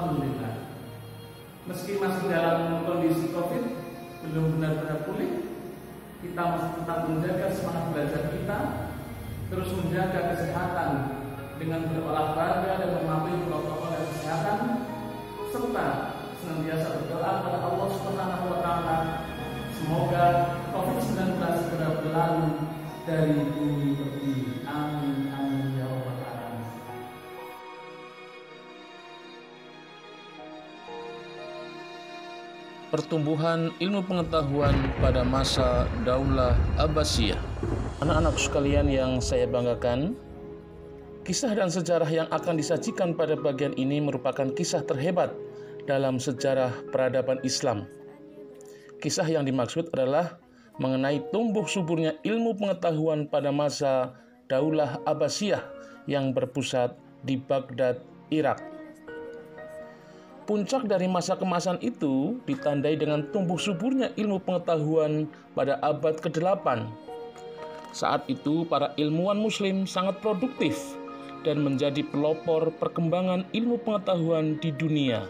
alhamdulillah. Meski masih dalam kondisi COVID, belum benar-benar pulih, kita masih tetap menjaga semangat belajar kita, terus menjaga kesehatan dengan berolahraga dan mematuhi protokol kesehatan, serta senantiasa berdoa kepada Allah Subhanahu wa Ta'ala. Semoga COVID-19 segera berlalu dari bumi pertiwi. Amin, amin ya rabbal alamin. Pertumbuhan ilmu pengetahuan pada masa Daulah Abbasiyah. Anak-anak sekalian yang saya banggakan, kisah dan sejarah yang akan disajikan pada bagian ini merupakan kisah terhebat dalam sejarah peradaban Islam. Kisah yang dimaksud adalah mengenai tumbuh suburnya ilmu pengetahuan pada masa Daulah Abbasiyah yang berpusat di Baghdad, Irak. Puncak dari masa kemasan itu ditandai dengan tumbuh suburnya ilmu pengetahuan pada abad ke-8. Saat itu para ilmuwan muslim sangat produktif dan menjadi pelopor perkembangan ilmu pengetahuan di dunia.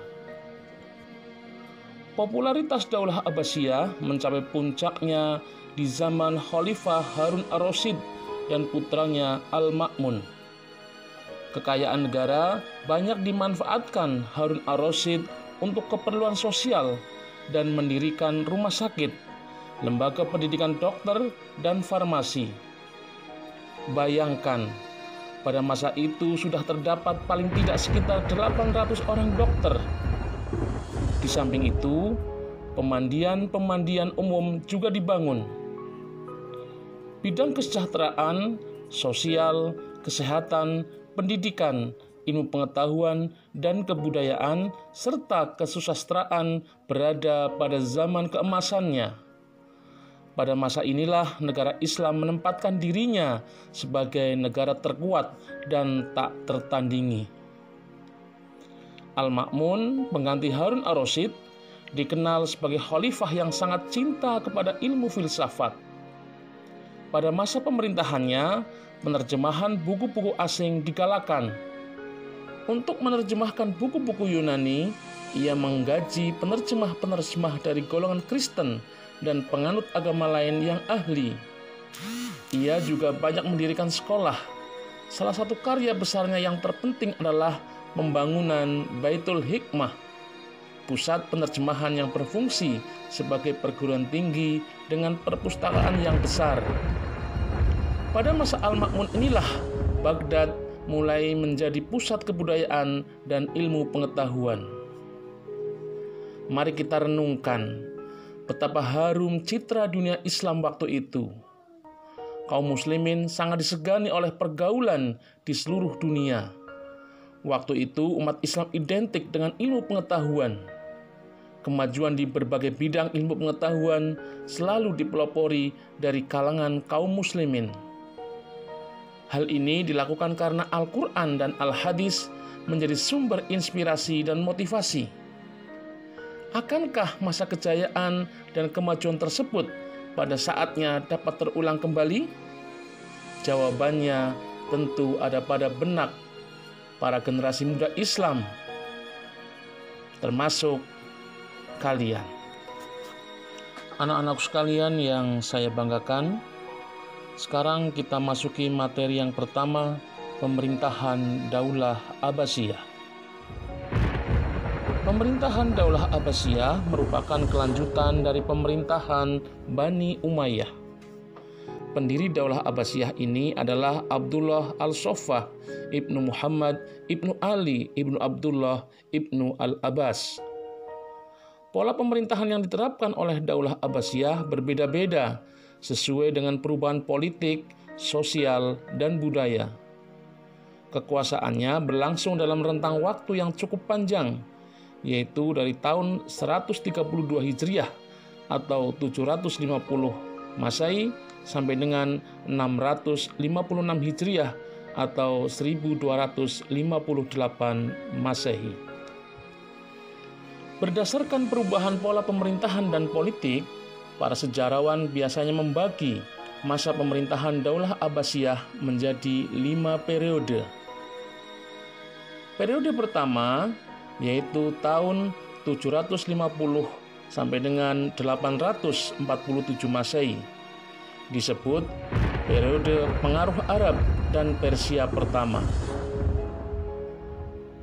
Popularitas Daulah Abbasiyah mencapai puncaknya di zaman Khalifah Harun ar-Rasyid dan putranya Al-Ma'mun. Kekayaan negara banyak dimanfaatkan Harun ar-Rasyid untuk keperluan sosial dan mendirikan rumah sakit, lembaga pendidikan dokter, dan farmasi. Bayangkan, pada masa itu sudah terdapat paling tidak sekitar 800 orang dokter. Di samping itu, pemandian umum juga dibangun. Bidang kesejahteraan, sosial, kesehatan, pendidikan, ilmu pengetahuan, dan kebudayaan, serta kesusastraan berada pada zaman keemasannya. Pada masa inilah negara Islam menempatkan dirinya sebagai negara terkuat dan tak tertandingi. Al-Ma'mun, pengganti Harun ar-Rasyid, dikenal sebagai khalifah yang sangat cinta kepada ilmu filsafat. Pada masa pemerintahannya, penerjemahan buku-buku asing digalakan. Untuk menerjemahkan buku-buku Yunani, ia menggaji penerjemah-penerjemah dari golongan Kristen dan penganut agama lain yang ahli. Ia juga banyak mendirikan sekolah. Salah satu karya besarnya yang terpenting adalah pembangunan Baitul Hikmah, pusat penerjemahan yang berfungsi sebagai perguruan tinggi dengan perpustakaan yang besar. Pada masa Al-Ma'mun inilah Baghdad mulai menjadi pusat kebudayaan dan ilmu pengetahuan. Mari kita renungkan betapa harum citra dunia Islam waktu itu. Kaum muslimin sangat disegani oleh pergaulan di seluruh dunia. Waktu itu umat Islam identik dengan ilmu pengetahuan. Kemajuan di berbagai bidang ilmu pengetahuan selalu dipelopori dari kalangan kaum muslimin. Hal ini dilakukan karena Al-Quran dan Al-Hadis menjadi sumber inspirasi dan motivasi. Akankah masa kejayaan dan kemajuan tersebut pada saatnya dapat terulang kembali? Jawabannya tentu ada pada benak para generasi muda Islam, termasuk kalian. Anak-anak sekalian yang saya banggakan, sekarang kita masuki materi yang pertama, pemerintahan Daulah Abbasiyah. Pemerintahan Daulah Abbasiyah merupakan kelanjutan dari pemerintahan Bani Umayyah. Pendiri Daulah Abbasiyah ini adalah Abdullah al-Soffah ibnu Muhammad ibnu Ali ibnu Abdullah ibnu al-Abbas. Pola pemerintahan yang diterapkan oleh Daulah Abbasiyah berbeda-beda sesuai dengan perubahan politik, sosial, dan budaya. Kekuasaannya berlangsung dalam rentang waktu yang cukup panjang, yaitu dari tahun 132 Hijriah atau 750 Masehi sampai dengan 656 Hijriah atau 1258 Masehi. Berdasarkan perubahan pola pemerintahan dan politik, para sejarawan biasanya membagi masa pemerintahan Daulah Abbasiyah menjadi 5 periode. Periode pertama yaitu tahun 750 sampai dengan 847 Masehi. Disebut periode pengaruh Arab dan Persia pertama.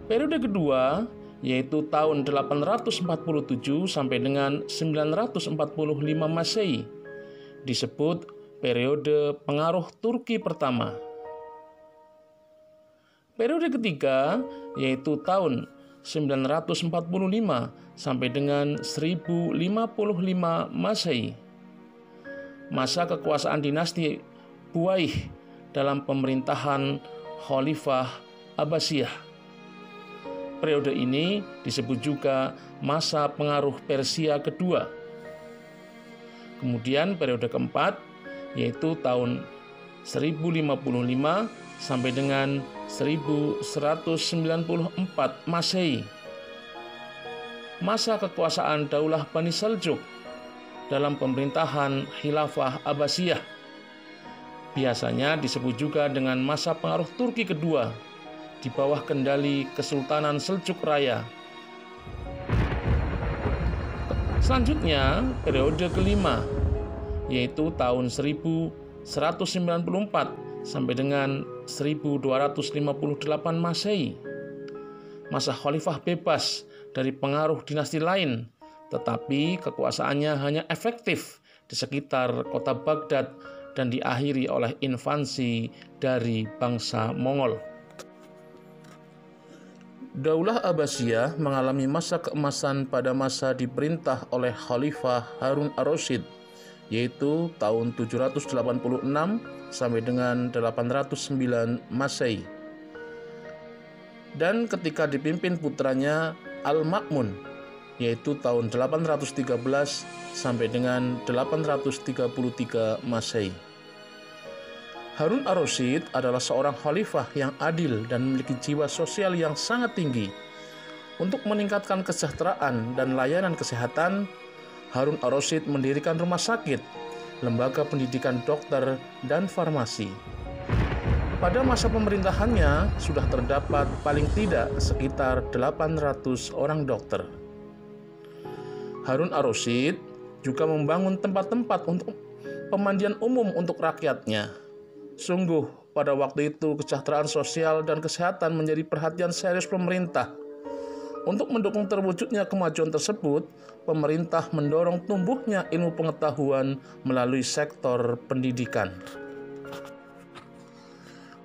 Periode kedua yaitu tahun 847 sampai dengan 945 Masehi. Disebut periode pengaruh Turki pertama. Periode ketiga yaitu tahun 945 sampai dengan 1055 Masehi. Masa kekuasaan dinasti Buwaih dalam pemerintahan Khalifah Abbasiyah. Periode ini disebut juga masa pengaruh Persia kedua. Kemudian periode keempat yaitu tahun 1055 sampai dengan 1194 Masehi. Masa kekuasaan Daulah Bani Seljuk dalam pemerintahan Khilafah Abbasiyah. Biasanya disebut juga dengan masa pengaruh Turki kedua di bawah kendali Kesultanan Seljuk Raya. Selanjutnya, periode kelima yaitu tahun 1194 sampai dengan 1258 Masehi. Masa khalifah bebas dari pengaruh dinasti lain, tetapi kekuasaannya hanya efektif di sekitar kota Baghdad dan diakhiri oleh invasi dari bangsa Mongol. Daulah Abbasiyah mengalami masa keemasan pada masa diperintah oleh Khalifah Harun ar-Rasyid, yaitu tahun 786 sampai dengan 809 Masehi. Dan ketika dipimpin putranya Al-Ma'mun, yaitu tahun 813 sampai dengan 833 Masehi. Harun ar-Rasyid adalah seorang khalifah yang adil dan memiliki jiwa sosial yang sangat tinggi. Untuk meningkatkan kesejahteraan dan layanan kesehatan, Harun ar-Rasyid mendirikan rumah sakit, lembaga pendidikan dokter, dan farmasi. Pada masa pemerintahannya sudah terdapat paling tidak sekitar 800 orang dokter. Harun ar-Rasyid juga membangun tempat-tempat untuk pemandian umum untuk rakyatnya. Sungguh, pada waktu itu kesejahteraan sosial dan kesehatan menjadi perhatian serius pemerintah. Untuk mendukung terwujudnya kemajuan tersebut, pemerintah mendorong tumbuhnya ilmu pengetahuan melalui sektor pendidikan.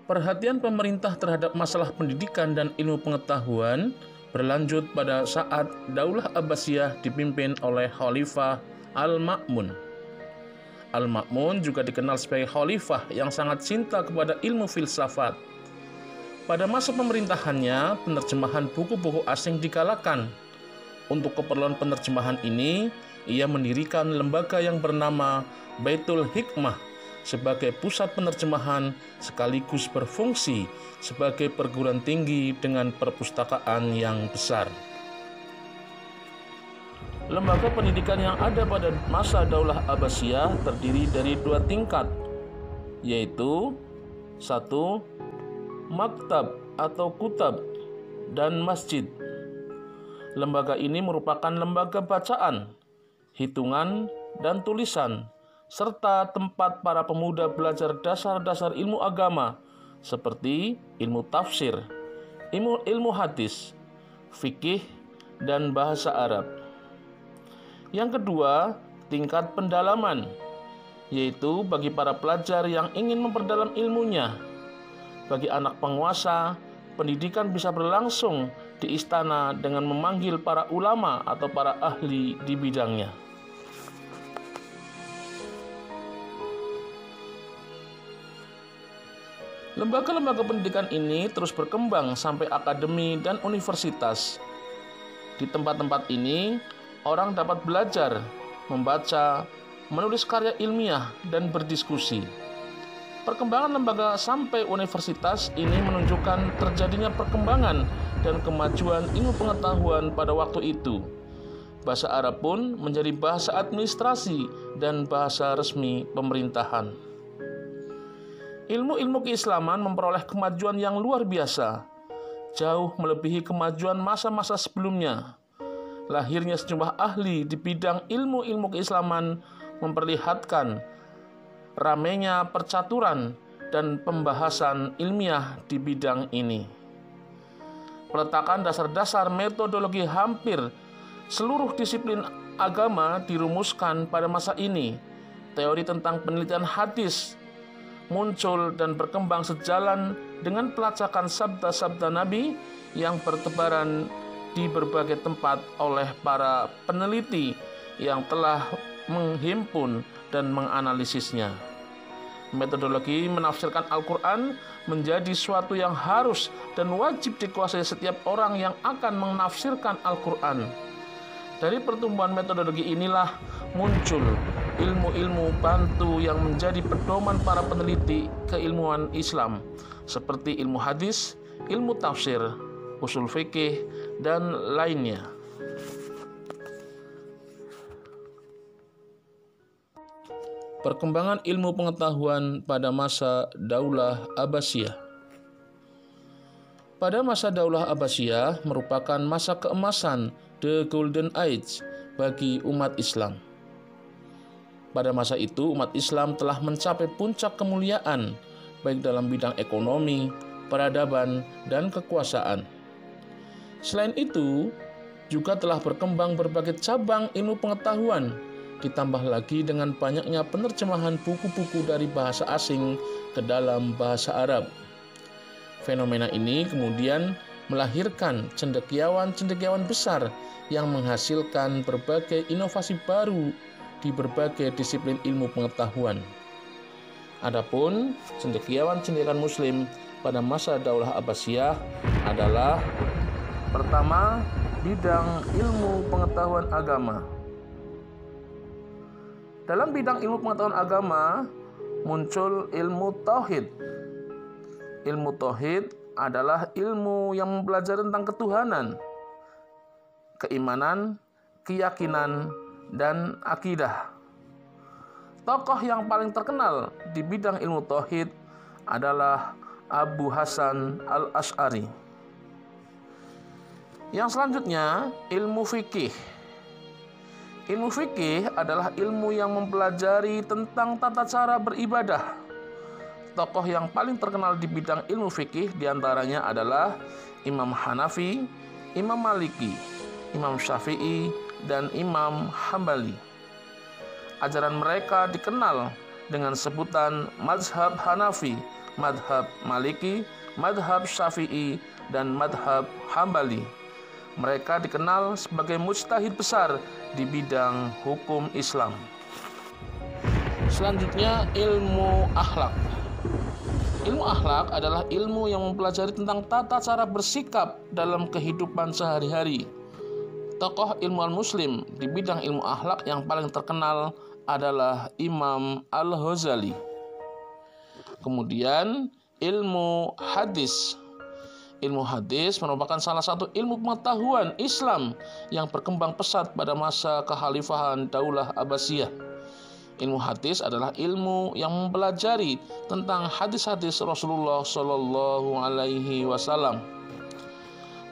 Perhatian pemerintah terhadap masalah pendidikan dan ilmu pengetahuan berlanjut pada saat Daulah Abbasiyah dipimpin oleh Khalifah Al-Ma'mun. Al-Ma'mun juga dikenal sebagai khalifah yang sangat cinta kepada ilmu filsafat. Pada masa pemerintahannya, penerjemahan buku-buku asing digalakan. Untuk keperluan penerjemahan ini, ia mendirikan lembaga yang bernama Baitul Hikmah sebagai pusat penerjemahan sekaligus berfungsi sebagai perguruan tinggi dengan perpustakaan yang besar. Lembaga pendidikan yang ada pada masa Daulah Abbasiyah terdiri dari dua tingkat, yaitu 1. Maktab atau kutab dan masjid. Lembaga ini merupakan lembaga bacaan, hitungan, dan tulisan, serta tempat para pemuda belajar dasar-dasar ilmu agama seperti ilmu tafsir, ilmu hadis, fikih, dan bahasa Arab. Yang kedua, tingkat pendalaman, yaitu bagi para pelajar yang ingin memperdalam ilmunya. Bagi anak penguasa, pendidikan bisa berlangsung di istana dengan memanggil para ulama atau para ahli di bidangnya. Lembaga-lembaga pendidikan ini terus berkembang sampai akademi dan universitas. Di tempat-tempat ini, orang dapat belajar, membaca, menulis karya ilmiah, dan berdiskusi. Perkembangan lembaga sampai universitas ini menunjukkan terjadinya perkembangan dan kemajuan ilmu pengetahuan pada waktu itu. Bahasa Arab pun menjadi bahasa administrasi dan bahasa resmi pemerintahan. Ilmu-ilmu keislaman memperoleh kemajuan yang luar biasa. jauh melebihi kemajuan masa-masa sebelumnya. Lahirnya sejumlah ahli di bidang ilmu-ilmu keislaman memperlihatkan ramainya percaturan dan pembahasan ilmiah di bidang ini. Peletakan dasar-dasar metodologi hampir seluruh disiplin agama dirumuskan pada masa ini. Teori tentang penelitian hadis muncul dan berkembang sejalan dengan pelacakan sabda-sabda Nabi yang bertebaran di berbagai tempat oleh para peneliti yang telah menghimpun dan menganalisisnya. Metodologi menafsirkan Al-Quran menjadi suatu yang harus dan wajib dikuasai setiap orang yang akan menafsirkan Al-Quran. Dari pertumbuhan metodologi inilah muncul ilmu-ilmu bantu yang menjadi pedoman para peneliti keilmuan Islam, seperti ilmu hadis, ilmu tafsir, usul fikih, dan lainnya. Perkembangan ilmu pengetahuan pada masa Daulah Abbasiyah. Pada masa Daulah Abbasiyah merupakan masa keemasan, the Golden Age, bagi umat Islam. Pada masa itu umat Islam telah mencapai puncak kemuliaan, baik dalam bidang ekonomi, peradaban, dan kekuasaan. Selain itu, juga telah berkembang berbagai cabang ilmu pengetahuan, ditambah lagi dengan banyaknya penerjemahan buku-buku dari bahasa asing ke dalam bahasa Arab. Fenomena ini kemudian melahirkan cendekiawan-cendekiawan besar yang menghasilkan berbagai inovasi baru di berbagai disiplin ilmu pengetahuan. Adapun cendekiawan-cendekiawan Muslim pada masa Daulah Abbasiyah adalah: pertama, bidang ilmu pengetahuan agama. Dalam bidang ilmu pengetahuan agama muncul ilmu tauhid. Ilmu tauhid adalah ilmu yang mempelajari tentang ketuhanan, keimanan, keyakinan, dan akidah. Tokoh yang paling terkenal di bidang ilmu tauhid adalah Abu Hasan Al-Asy'ari. Yang selanjutnya, ilmu fikih. Ilmu fikih adalah ilmu yang mempelajari tentang tata cara beribadah. Tokoh yang paling terkenal di bidang ilmu fikih diantaranya adalah Imam Hanafi, Imam Maliki, Imam Syafi'i, dan Imam Hambali. Ajaran mereka dikenal dengan sebutan Mazhab Hanafi, Madhab Maliki, Madhab Syafi'i, dan Madhab Hambali. Mereka dikenal sebagai mujtahid besar di bidang hukum Islam. Selanjutnya, ilmu akhlak. Ilmu akhlak adalah ilmu yang mempelajari tentang tata cara bersikap dalam kehidupan sehari-hari. Tokoh ilmuwan Muslim di bidang ilmu akhlak yang paling terkenal adalah Imam Al-Ghazali. Kemudian, ilmu hadis. Ilmu hadis merupakan salah satu ilmu pengetahuan Islam yang berkembang pesat pada masa kekhalifahan Daulah Abbasiyah. Ilmu hadis adalah ilmu yang mempelajari tentang hadis-hadis Rasulullah Shallallahu Alaihi Wasallam.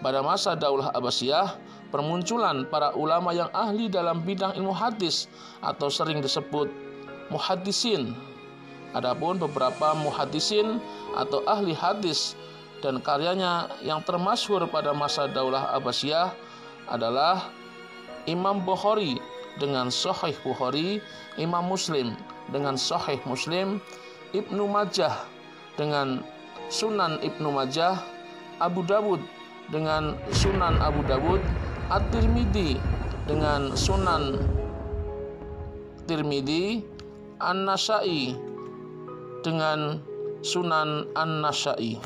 Pada masa Daulah Abbasiyah, permunculan para ulama yang ahli dalam bidang ilmu hadis atau sering disebut muhaddisin. Adapun beberapa muhaddisin atau ahli hadis dan karyanya yang termasyhur pada masa Daulah Abbasiyah adalah Imam Bukhari dengan Sahih Bukhari, Imam Muslim dengan Sahih Muslim, Ibnu Majah dengan Sunan Ibnu Majah, Abu Dawud dengan Sunan Abu Dawud, At-Tirmidzi dengan Sunan Tirmidzi, An-Nasa'i dengan Sunan An-Nasa'i.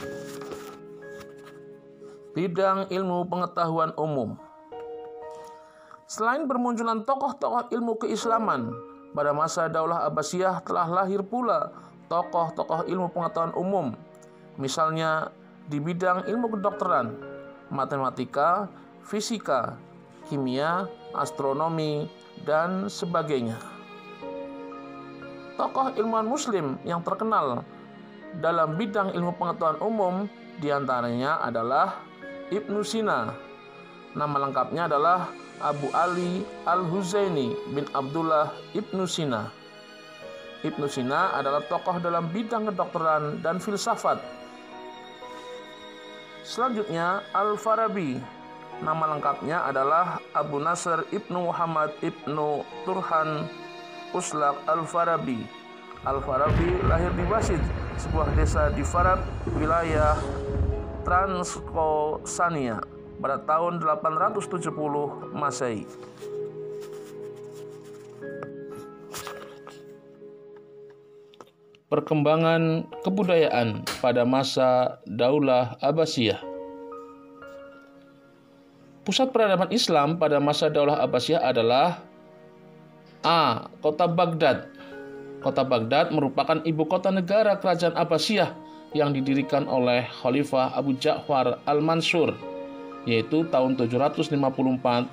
Bidang ilmu pengetahuan umum. Selain bermunculan tokoh-tokoh ilmu keislaman, pada masa Daulah Abbasiyah telah lahir pula tokoh-tokoh ilmu pengetahuan umum. Misalnya di bidang ilmu kedokteran, matematika, fisika, kimia, astronomi, dan sebagainya. Tokoh ilmuwan Muslim yang terkenal dalam bidang ilmu pengetahuan umum diantaranya adalah Ibnu Sina. Nama lengkapnya adalah Abu Ali Al-Huzaini bin Abdullah Ibnu Sina. Ibnu Sina adalah tokoh dalam bidang kedokteran dan filsafat. Selanjutnya Al-Farabi. Nama lengkapnya adalah Abu Nasr Ibnu Muhammad Ibnu Turhan Uslak Al-Farabi. Al-Farabi lahir di Wasid, sebuah desa di Farab, wilayah Transkosania, pada tahun 870 Masehi. Perkembangan kebudayaan pada masa Daulah Abbasiyah. Pusat peradaban Islam pada masa Daulah Abbasiyah adalah A. Kota Baghdad. Kota Baghdad merupakan ibu kota negara kerajaan Abbasiyah yang didirikan oleh Khalifah Abu Ja'far Al-Mansur, yaitu tahun 754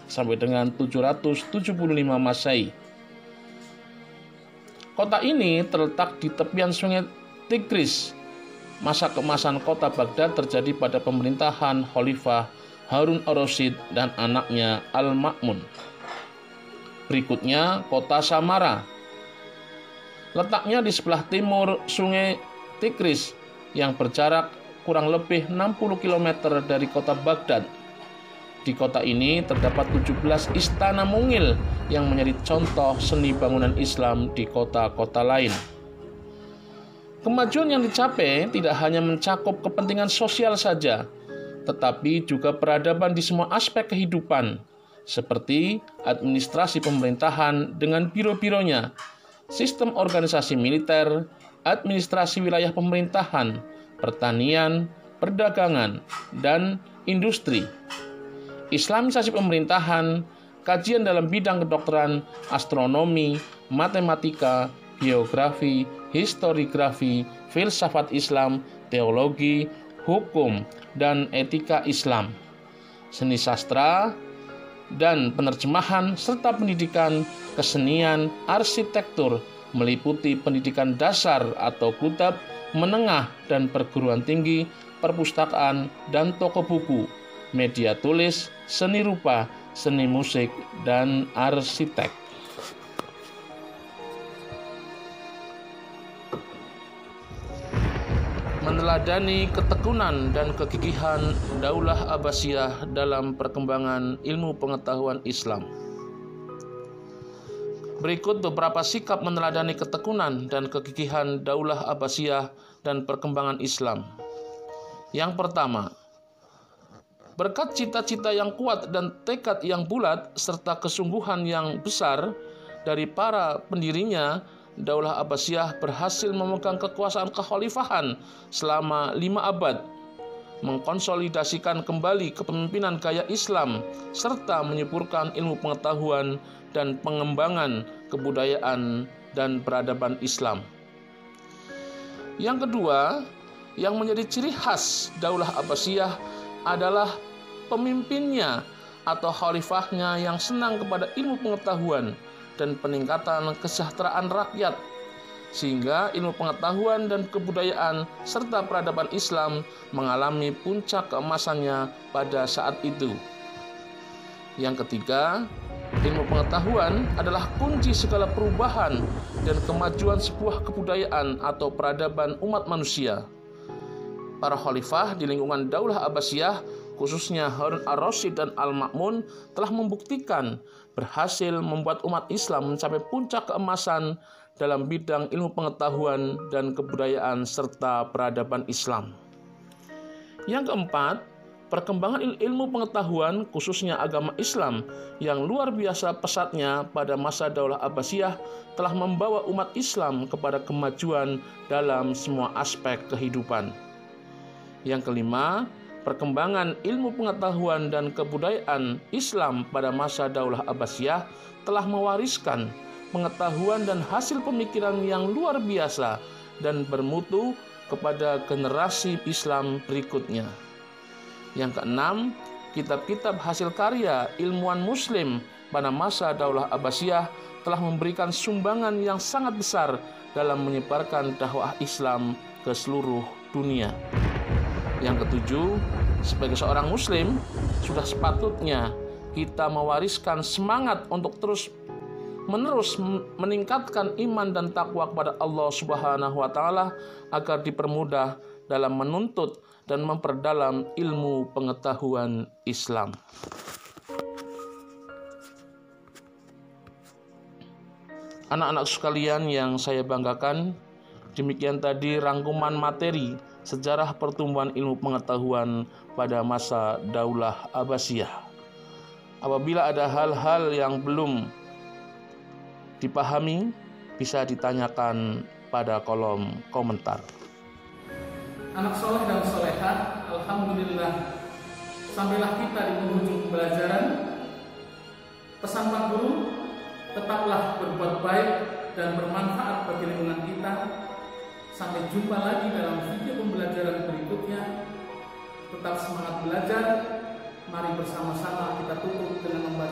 sampai dengan 775 Masehi. Kota ini terletak di tepian sungai Tigris. Masa keemasan kota Baghdad terjadi pada pemerintahan Khalifah Harun ar-Rasyid dan anaknya Al-Ma'mun. Berikutnya kota Samara. Letaknya di sebelah timur sungai Tigris yang berjarak kurang lebih 60 km dari kota Baghdad. Di kota ini terdapat 17 istana mungil yang menjadi contoh seni bangunan Islam di kota-kota lain. Kemajuan yang dicapai tidak hanya mencakup kepentingan sosial saja, tetapi juga peradaban di semua aspek kehidupan, seperti administrasi pemerintahan dengan biro-bironya, sistem organisasi militer, administrasi wilayah pemerintahan, pertanian, perdagangan, dan industri. Islamisasi pemerintahan, kajian dalam bidang kedokteran, astronomi, matematika, geografi, historiografi, filsafat Islam, teologi, hukum, dan etika Islam, seni sastra, dan penerjemahan, serta pendidikan, kesenian, arsitektur, meliputi pendidikan dasar atau kutab, menengah dan perguruan tinggi, perpustakaan dan toko buku, media tulis, seni rupa, seni musik, dan arsitek. Meneladani ketekunan dan kegigihan Daulah Abbasiyah dalam perkembangan ilmu pengetahuan Islam. Berikut beberapa sikap meneladani ketekunan dan kegigihan Daulah Abbasiyah dan perkembangan Islam. Yang pertama, berkat cita-cita yang kuat dan tekad yang bulat serta kesungguhan yang besar dari para pendirinya, Daulah Abbasiyah berhasil memegang kekuasaan kekhalifahan selama 5 abad, mengkonsolidasikan kembali kepemimpinan gaya Islam, serta menyuburkan ilmu pengetahuan dan pengembangan kebudayaan dan peradaban Islam. Yang kedua, yang menjadi ciri khas Daulah Abbasiyah adalah pemimpinnya atau khalifahnya yang senang kepada ilmu pengetahuan dan peningkatan kesejahteraan rakyat, sehingga ilmu pengetahuan dan kebudayaan serta peradaban Islam mengalami puncak keemasannya pada saat itu. Yang ketiga, ilmu pengetahuan adalah kunci segala perubahan dan kemajuan sebuah kebudayaan atau peradaban umat manusia. Para khalifah di lingkungan Daulah Abbasiyah, khususnya Harun ar-Rasyid dan Al-Ma'mun, telah membuktikan berhasil membuat umat Islam mencapai puncak keemasan dalam bidang ilmu pengetahuan dan kebudayaan serta peradaban Islam. Yang keempat, perkembangan ilmu pengetahuan khususnya agama Islam yang luar biasa pesatnya pada masa Daulah Abbasiyah telah membawa umat Islam kepada kemajuan dalam semua aspek kehidupan. Yang kelima, perkembangan ilmu pengetahuan dan kebudayaan Islam pada masa Daulah Abbasiyah telah mewariskan pengetahuan dan hasil pemikiran yang luar biasa dan bermutu kepada generasi Islam berikutnya. Yang keenam, kitab-kitab hasil karya ilmuwan Muslim pada masa Daulah Abbasiyah telah memberikan sumbangan yang sangat besar dalam menyebarkan dakwah Islam ke seluruh dunia. Yang ketujuh, Sebagai seorang muslim, sudah sepatutnya kita mewariskan semangat untuk terus-menerus meningkatkan iman dan takwa kepada Allah Subhanahu wa taala agar dipermudah dalam menuntut dan memperdalam ilmu pengetahuan Islam. Anak-anak sekalian yang saya banggakan, demikian tadi rangkuman materi sejarah pertumbuhan ilmu pengetahuan pada masa Daulah Abbasiyah. Apabila ada hal-hal yang belum dipahami, bisa ditanyakan pada kolom komentar. Anak soleh dan solehah, alhamdulillah, sampailah kita di penghujung pembelajaran. Pesan Pak Guru, tetaplah berbuat baik dan bermanfaat bagi lingkungan kita. Sampai jumpa lagi dalam video pembelajaran berikutnya. Tetap semangat belajar. Mari bersama-sama kita tutup dengan membaca